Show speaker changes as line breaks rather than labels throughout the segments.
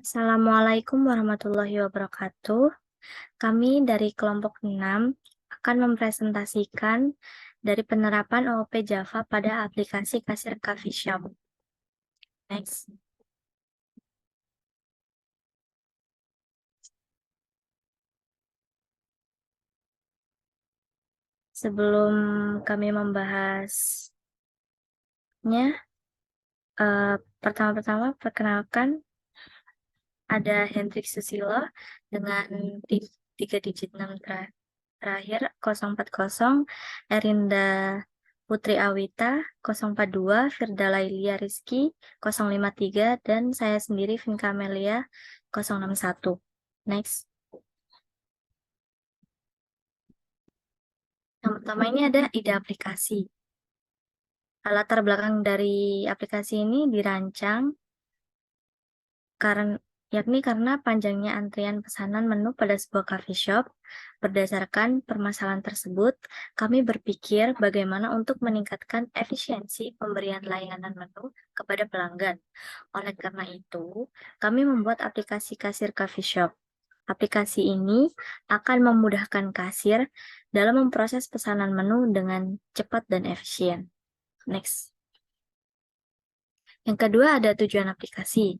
Assalamualaikum warahmatullahi wabarakatuh. Kami dari kelompok 6 akan mempresentasikan dari penerapan OOP Java pada aplikasi kasir coffee shop. Next. Sebelum kami membahasnya, pertama-tama perkenalkan ada Hendrik Susilo dengan 3 digit 6 terakhir 040, Erinda Putri Awita 042, Firda Lailia Rizky 053, dan saya sendiri Vinka Amelia 061. Next. Yang pertama ini ada ide aplikasi. Latar belakang dari aplikasi ini dirancang yakni karena panjangnya antrian pesanan menu pada sebuah coffee shop. Berdasarkan permasalahan tersebut, kami berpikir bagaimana untuk meningkatkan efisiensi pemberian layanan menu kepada pelanggan. Oleh karena itu, kami membuat aplikasi kasir coffee shop. Aplikasi ini akan memudahkan kasir dalam memproses pesanan menu dengan cepat dan efisien. Next. Yang kedua ada tujuan aplikasi.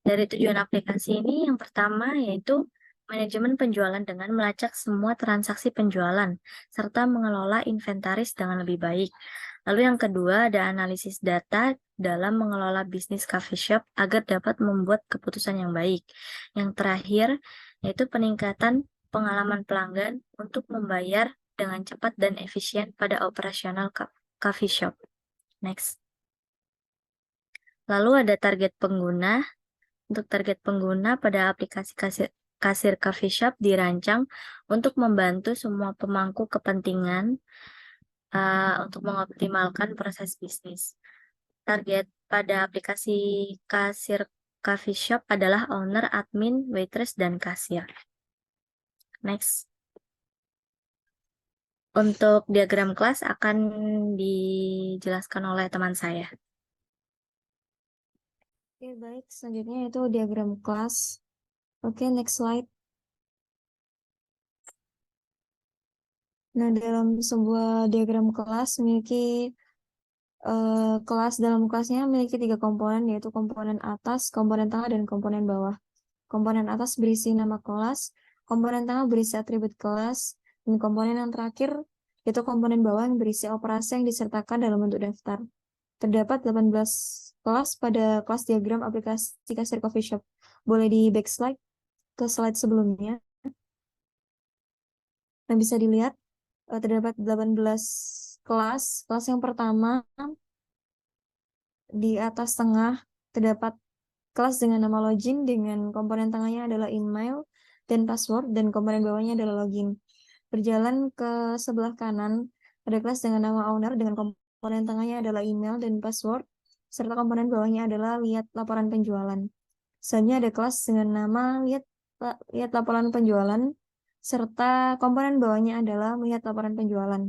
Dari tujuan aplikasi ini yang pertama yaitu manajemen penjualan dengan melacak semua transaksi penjualan serta mengelola inventaris dengan lebih baik. Lalu yang kedua ada analisis data dalam mengelola bisnis coffee shop agar dapat membuat keputusan yang baik. Yang terakhir yaitu peningkatan pengalaman pelanggan untuk membayar dengan cepat dan efisien pada operasional coffee shop. Next. Lalu ada target pengguna. Untuk target pengguna pada aplikasi kasir coffee shop dirancang untuk membantu semua pemangku kepentingan untuk mengoptimalkan proses bisnis. Target pada aplikasi kasir coffee shop adalah owner, admin, waitress, dan kasir. Next. Untuk diagram kelas akan dijelaskan oleh teman saya.
Oke, baik. Selanjutnya itu diagram kelas. Oke, next slide. Nah, dalam sebuah diagram kelas kelas dalam kelasnya memiliki 3 komponen, yaitu komponen atas, komponen tengah, dan komponen bawah. Komponen atas berisi nama kelas, komponen tengah berisi atribut kelas, dan komponen yang terakhir yaitu komponen bawah yang berisi operasi yang disertakan dalam bentuk daftar. Terdapat 18 kelas pada kelas diagram aplikasi kasir coffee shop. Boleh di backslide ke slide sebelumnya. Nah, bisa dilihat terdapat 18 kelas. Kelas yang pertama di atas tengah terdapat kelas dengan nama login dengan komponen tengahnya adalah email dan password, dan komponen bawahnya adalah login. Berjalan ke sebelah kanan ada kelas dengan nama owner dengan komponen tengahnya adalah email dan password, serta komponen bawahnya adalah lihat laporan penjualan. Selanjutnya ada kelas dengan nama lihat laporan penjualan, serta komponen bawahnya adalah melihat laporan penjualan.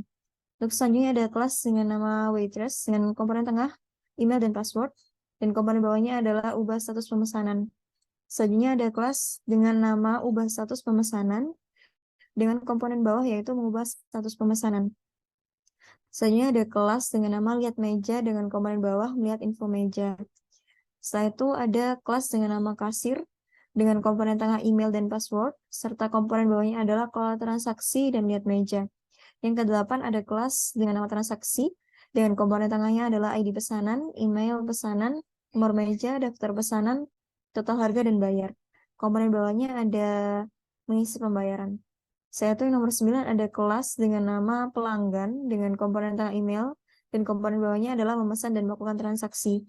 Untuk selanjutnya ada kelas dengan nama waitress dengan komponen tengah, email dan password, dan komponen bawahnya adalah ubah status pemesanan. Selanjutnya ada kelas dengan nama ubah status pemesanan dengan komponen bawah yaitu mengubah status pemesanan. Selanjutnya ada kelas dengan nama lihat meja dengan komponen bawah melihat info meja. Setelah itu ada kelas dengan nama kasir dengan komponen tengah email dan password, serta komponen bawahnya adalah kelola transaksi dan lihat meja. Yang ke-8 ada kelas dengan nama transaksi, dengan komponen tengahnya adalah ID pesanan, email pesanan, nomor meja, daftar pesanan, total harga, dan bayar. Komponen bawahnya ada mengisi pembayaran. Saya tuh yang nomor 9 ada kelas dengan nama pelanggan, dengan komponen tengah email, dan komponen bawahnya adalah memesan dan melakukan transaksi.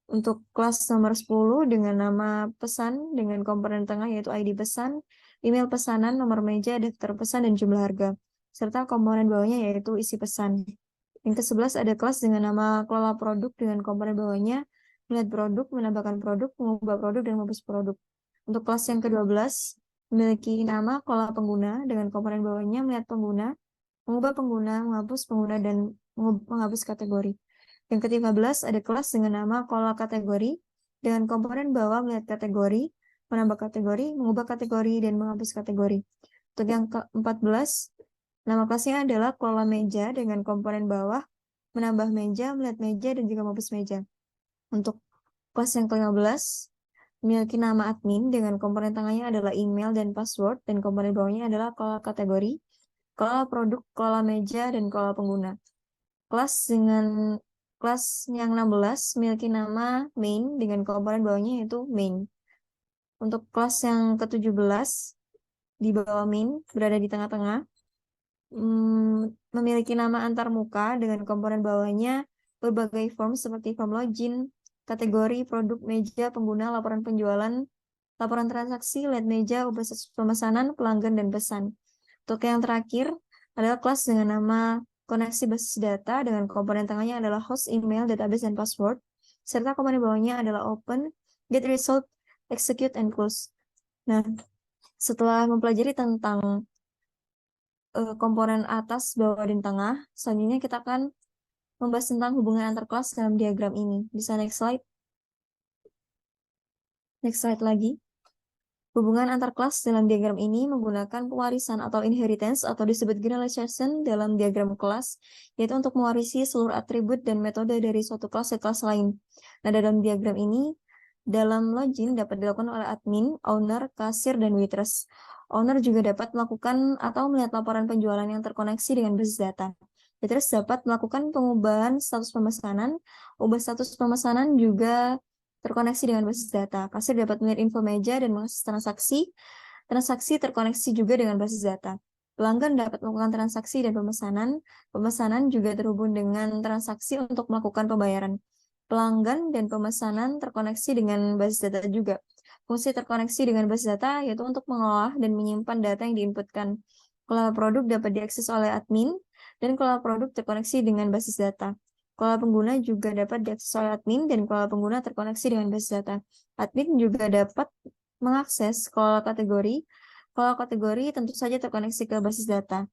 Untuk kelas nomor 10 dengan nama pesan dengan komponen tengah yaitu ID pesan, email pesanan, nomor meja, daftar pesan, dan jumlah harga. Serta komponen bawahnya yaitu isi pesan. Yang ke-11 ada kelas dengan nama kelola produk dengan komponen bawahnya melihat produk, menambahkan produk, mengubah produk, dan menghapus produk. Untuk kelas yang ke-12 memiliki nama kelola pengguna dengan komponen bawahnya melihat pengguna, mengubah pengguna, menghapus pengguna, dan menghapus kategori. Yang ke-13 ada kelas dengan nama kelola kategori Dengan komponen bawah melihat kategori, menambah kategori, mengubah kategori, dan menghapus kategori. Untuk yang ke-14, nama kelasnya adalah kelola meja dengan komponen bawah, menambah meja, melihat meja, dan juga menghapus meja. Untuk kelas yang ke-15, memiliki nama admin dengan komponen tengahnya adalah email dan password, dan komponen bawahnya adalah kelola kategori, kelola produk, kelola meja, dan kelola pengguna. Kelas yang 16 memiliki nama main dengan komponen bawahnya yaitu main. Untuk kelas yang ke-17 di bawah main berada di tengah-tengah, memiliki nama antarmuka dengan komponen bawahnya berbagai form seperti form login, kategori, produk, meja, pengguna, laporan penjualan, laporan transaksi, lihat meja, ubah status pemesanan, pelanggan, dan pesan. Untuk yang terakhir adalah kelas dengan nama koneksi basis data dengan komponen tengahnya adalah host, email, database, dan password, serta komponen bawahnya adalah open, get result, execute, and close. Nah, setelah mempelajari tentang komponen atas, bawah, dan tengah, selanjutnya kita akan membahas tentang hubungan antar kelas dalam diagram ini. Bisa next slide. Next slide lagi. Hubungan antar kelas dalam diagram ini menggunakan pewarisan atau inheritance atau disebut generalization dalam diagram kelas, yaitu untuk mewarisi seluruh atribut dan metode dari suatu kelas ke kelas lain. Nah, dalam diagram ini, dalam login dapat dilakukan oleh admin, owner, kasir, dan waitress. Owner juga dapat melakukan atau melihat laporan penjualan yang terkoneksi dengan basis data. Waitress dapat melakukan pengubahan status pemesanan, ubah status pemesanan juga terkoneksi dengan basis data. Kasir dapat melihat info meja dan mengakses transaksi. Transaksi terkoneksi juga dengan basis data. Pelanggan dapat melakukan transaksi dan pemesanan. Pemesanan juga terhubung dengan transaksi untuk melakukan pembayaran. Pelanggan dan pemesanan terkoneksi dengan basis data juga. Fungsi terkoneksi dengan basis data yaitu untuk mengolah dan menyimpan data yang diinputkan. Kelola produk dapat diakses oleh admin, dan kelola produk terkoneksi dengan basis data. Kelola pengguna juga dapat diakses oleh admin dan kelola pengguna terkoneksi dengan basis data. Admin juga dapat mengakses kelola kategori. Kelola kategori tentu saja terkoneksi ke basis data.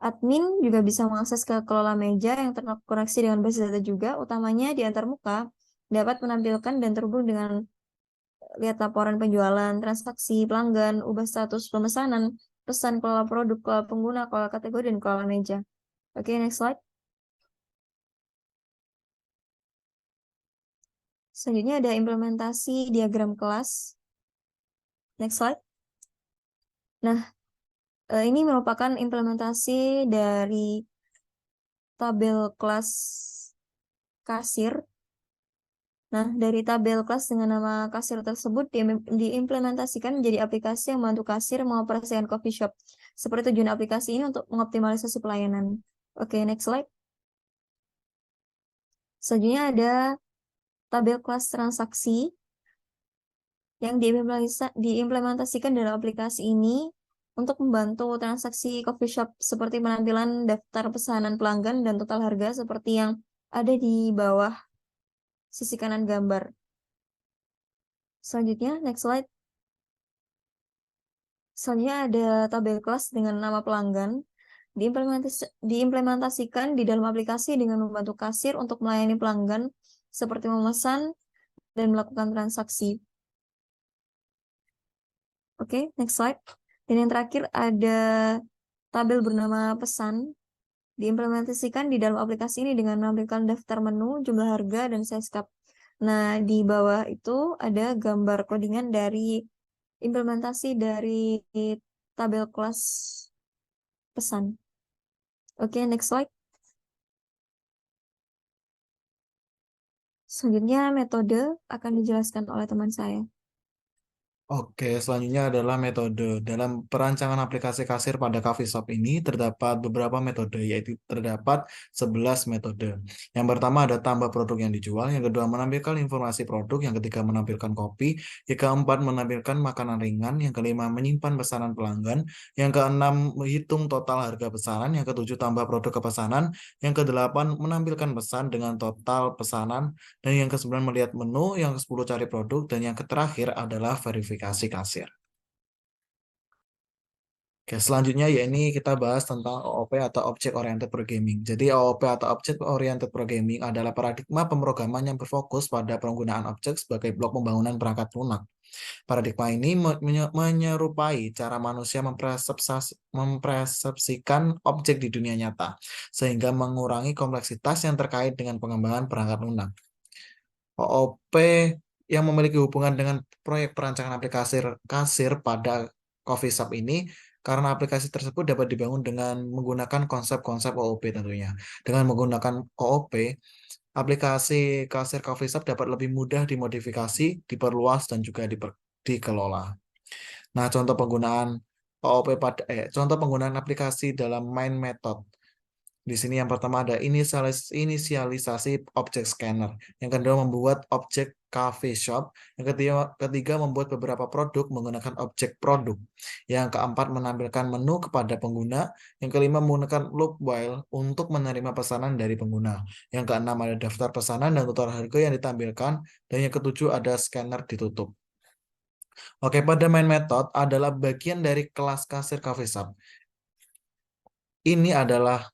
Admin juga bisa mengakses ke kelola meja yang terkoneksi dengan basis data juga, utamanya di antarmuka, dapat menampilkan dan terhubung dengan lihat laporan penjualan, transaksi, pelanggan, ubah status pemesanan, pesan, kelola produk, kelola pengguna, kelola kategori, dan kelola meja. Oke, next slide. Selanjutnya ada implementasi diagram kelas. Next slide. Nah, ini merupakan implementasi dari tabel kelas kasir. Nah, dari tabel kelas dengan nama kasir tersebut diimplementasikan menjadi aplikasi yang membantu kasir mengoperasikan coffee shop. Seperti tujuan aplikasi ini untuk mengoptimalisasi pelayanan. Oke, next slide. Selanjutnya ada tabel kelas transaksi yang diimplementasikan dalam aplikasi ini untuk membantu transaksi coffee shop seperti penampilan daftar pesanan pelanggan dan total harga seperti yang ada di bawah sisi kanan gambar. Selanjutnya, next slide. Selanjutnya ada tabel kelas dengan nama pelanggan. Diimplementasikan di dalam aplikasi dengan membantu kasir untuk melayani pelanggan seperti memesan dan melakukan transaksi. Oke, next slide. Dan yang terakhir ada tabel bernama pesan. Diimplementasikan di dalam aplikasi ini dengan menampilkan daftar menu, jumlah harga, dan size cup. Nah, di bawah itu ada gambar codingan dari implementasi dari tabel kelas pesan. Oke, next slide. Selanjutnya metode akan dijelaskan oleh teman saya.
Oke, selanjutnya adalah metode. Dalam perancangan aplikasi kasir pada coffee shop ini terdapat beberapa metode, yaitu terdapat 11 metode. Yang pertama ada tambah produk yang dijual, yang kedua menampilkan informasi produk, yang ketiga menampilkan kopi, yang keempat menampilkan makanan ringan, yang kelima menyimpan pesanan pelanggan, yang keenam menghitung total harga pesanan, yang ketujuh tambah produk ke pesanan, yang kedelapan menampilkan pesan dengan total pesanan, dan yang ke-9 melihat menu, yang ke-10 cari produk, dan yang terakhir adalah verifikasi kasir. Oke, selanjutnya ya ini kita bahas tentang OOP atau Object Oriented Programming. Jadi OOP atau Object Oriented Programming adalah paradigma pemrograman yang berfokus pada penggunaan objek sebagai blok pembangunan perangkat lunak. Paradigma ini menyerupai cara manusia mempersepsikan objek di dunia nyata, sehingga mengurangi kompleksitas yang terkait dengan pengembangan perangkat lunak. OOP yang memiliki hubungan dengan proyek perancangan aplikasi kasir pada coffee shop ini karena aplikasi tersebut dapat dibangun dengan menggunakan konsep-konsep OOP tentunya. Dengan menggunakan OOP, aplikasi kasir coffee shop dapat lebih mudah dimodifikasi, diperluas, dan juga dikelola. Nah, contoh penggunaan aplikasi dalam main method. Di sini yang pertama ada inisialisasi objek scanner. Yang kedua membuat objek coffee shop. Yang ketiga membuat beberapa produk menggunakan objek produk. Yang keempat menampilkan menu kepada pengguna. Yang kelima menggunakan loop while untuk menerima pesanan dari pengguna. Yang keenam ada daftar pesanan dan total harga yang ditampilkan. Dan yang ketujuh ada scanner ditutup. Oke, pada main method adalah bagian dari kelas kasir coffee shop. Ini adalah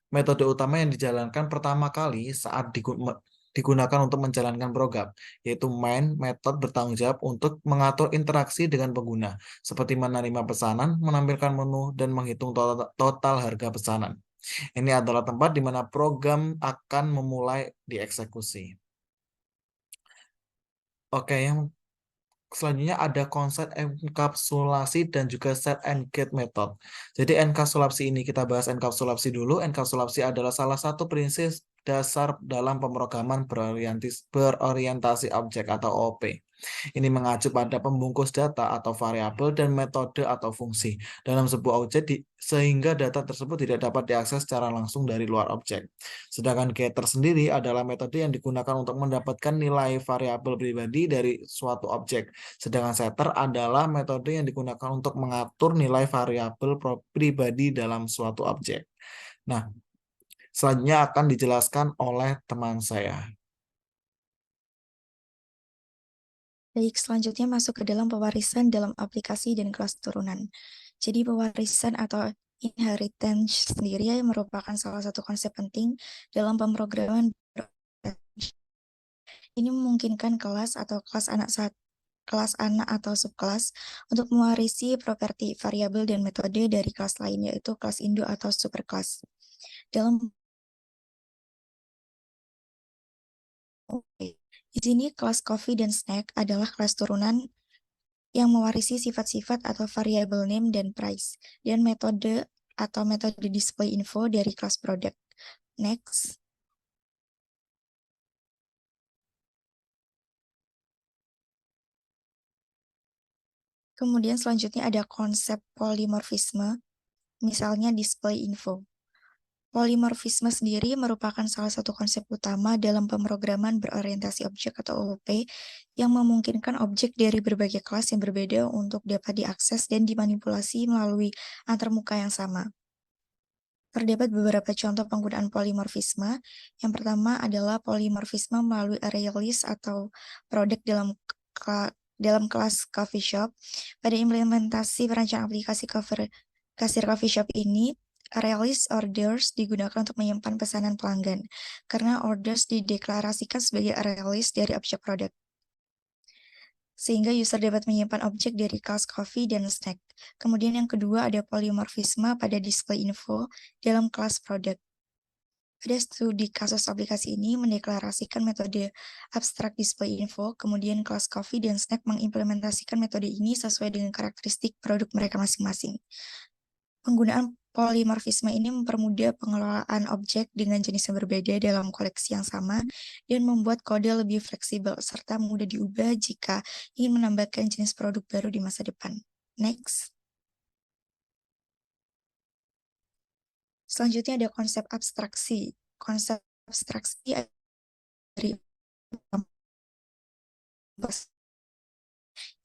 metode utama yang dijalankan pertama kali saat digunakan untuk menjalankan program, yaitu main method bertanggung jawab untuk mengatur interaksi dengan pengguna, seperti menerima pesanan, menampilkan menu, dan menghitung total harga pesanan. Ini adalah tempat di mana program akan memulai dieksekusi. Oke, yang selanjutnya ada konsep enkapsulasi dan juga set and get method. Jadi enkapsulasi ini kita bahas enkapsulasi dulu. Enkapsulasi adalah salah satu prinsip dasar dalam pemrograman berorientasi objek atau OOP. Ini mengacu pada pembungkus data atau variabel dan metode atau fungsi dalam sebuah objek sehingga data tersebut tidak dapat diakses secara langsung dari luar objek. Sedangkan getter sendiri adalah metode yang digunakan untuk mendapatkan nilai variabel pribadi dari suatu objek. Sedangkan setter adalah metode yang digunakan untuk mengatur nilai variabel pribadi dalam suatu objek. Nah, selanjutnya akan dijelaskan oleh teman saya.
Baik, selanjutnya masuk ke dalam pewarisan dalam aplikasi dan kelas turunan. Jadi pewarisan atau inheritance sendiri merupakan salah satu konsep penting dalam pemrograman. Ini memungkinkan kelas atau kelas anak atau subkelas untuk mewarisi properti variabel dan metode dari kelas lain, yaitu kelas induk atau superkelas. Di sini kelas coffee dan snack adalah kelas turunan yang mewarisi sifat-sifat atau variable name dan price, dan metode atau metode display info dari kelas product. Next. Kemudian selanjutnya ada konsep polimorfisme, misalnya display info. Polimorfisme sendiri merupakan salah satu konsep utama dalam pemrograman berorientasi objek atau OOP yang memungkinkan objek dari berbagai kelas yang berbeda untuk dapat diakses dan dimanipulasi melalui antarmuka yang sama. Terdapat beberapa contoh penggunaan polimorfisme. Yang pertama adalah polimorfisme melalui array list atau produk dalam kelas coffee shop. Pada implementasi perancangan aplikasi kasir coffee shop ini, array list orders digunakan untuk menyimpan pesanan pelanggan, karena orders dideklarasikan sebagai array list dari objek produk, sehingga user dapat menyimpan objek dari kelas coffee dan snack. Kemudian yang kedua ada polimorfisme pada display info dalam kelas produk. Pada studi kasus aplikasi ini mendeklarasikan metode abstrak display info, kemudian kelas coffee dan snack mengimplementasikan metode ini sesuai dengan karakteristik produk mereka masing-masing. Penggunaan polimorfisme ini mempermudah pengelolaan objek dengan jenis yang berbeda dalam koleksi yang sama dan membuat kode lebih fleksibel serta mudah diubah jika ingin menambahkan jenis produk baru di masa depan. Next. Selanjutnya ada konsep abstraksi. Konsep abstraksi dari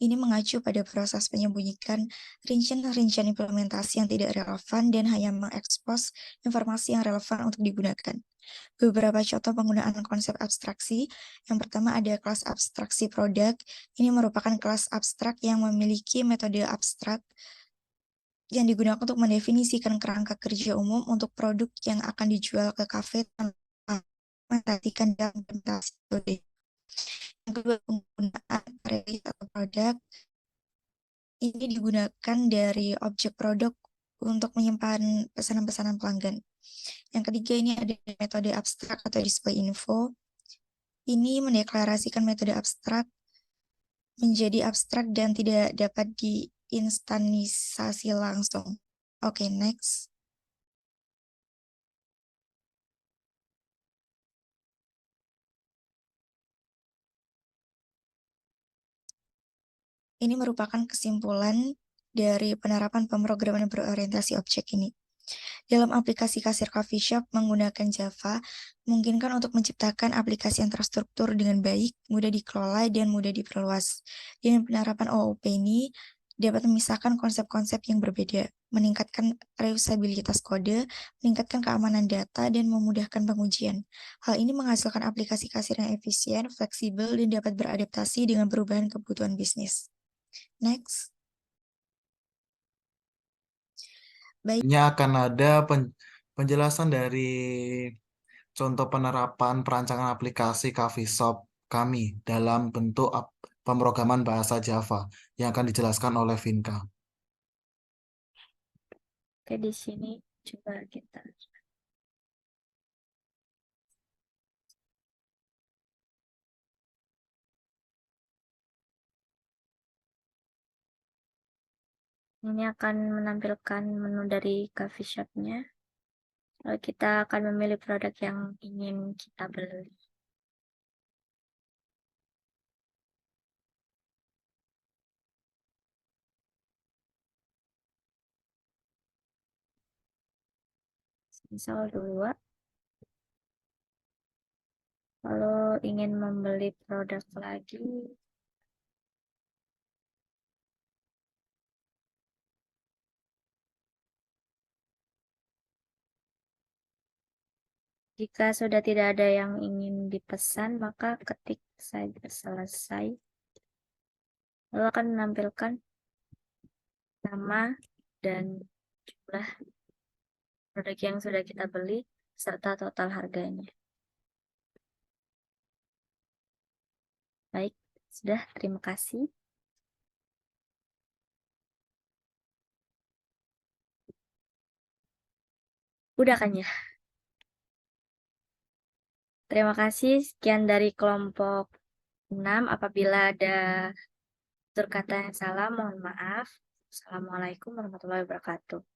ini mengacu pada proses menyembunyikan rincian-rincian implementasi yang tidak relevan dan hanya mengekspos informasi yang relevan untuk digunakan. Beberapa contoh penggunaan konsep abstraksi. Yang pertama ada kelas abstraksi produk. Ini merupakan kelas abstrak yang memiliki metode abstrak yang digunakan untuk mendefinisikan kerangka kerja umum untuk produk yang akan dijual ke kafe tanpa memperhatikan dalam implementasi metode. Yang kedua, penggunaan rilis atau produk ini digunakan dari objek produk untuk menyimpan pesanan-pesanan pelanggan. Yang ketiga, ini ada metode abstrak atau display info. Ini mendeklarasikan metode abstrak menjadi abstrak dan tidak dapat diinstansasi langsung. Oke, next. Ini merupakan kesimpulan dari penerapan pemrograman berorientasi objek ini. Dalam aplikasi kasir coffee shop menggunakan Java, memungkinkan untuk menciptakan aplikasi yang terstruktur dengan baik, mudah dikelola, dan mudah diperluas. Dengan penerapan OOP ini, dapat memisahkan konsep-konsep yang berbeda, meningkatkan reusabilitas kode, meningkatkan keamanan data, dan memudahkan pengujian. Hal ini menghasilkan aplikasi kasir yang efisien, fleksibel, dan dapat beradaptasi dengan perubahan kebutuhan bisnis. Next. Baik.
Ini akan ada penjelasan dari contoh penerapan perancangan aplikasi coffee shop kami dalam bentuk pemrograman bahasa Java yang akan dijelaskan oleh Vinka.
Oke, di sini coba kita. Ini akan menampilkan menu dari coffee shop-nya. Lalu kita akan memilih produk yang ingin kita beli. Misal 2. Kalau ingin membeli produk lagi, jika sudah tidak ada yang ingin dipesan, maka ketik saja selesai. Lalu akan menampilkan nama dan jumlah produk yang sudah kita beli serta total harganya. Baik, sudah. Terima kasih. Udah kan ya? Terima kasih. Sekian dari kelompok 6. Apabila ada tutur kata yang salah, mohon maaf. Assalamualaikum warahmatullahi wabarakatuh.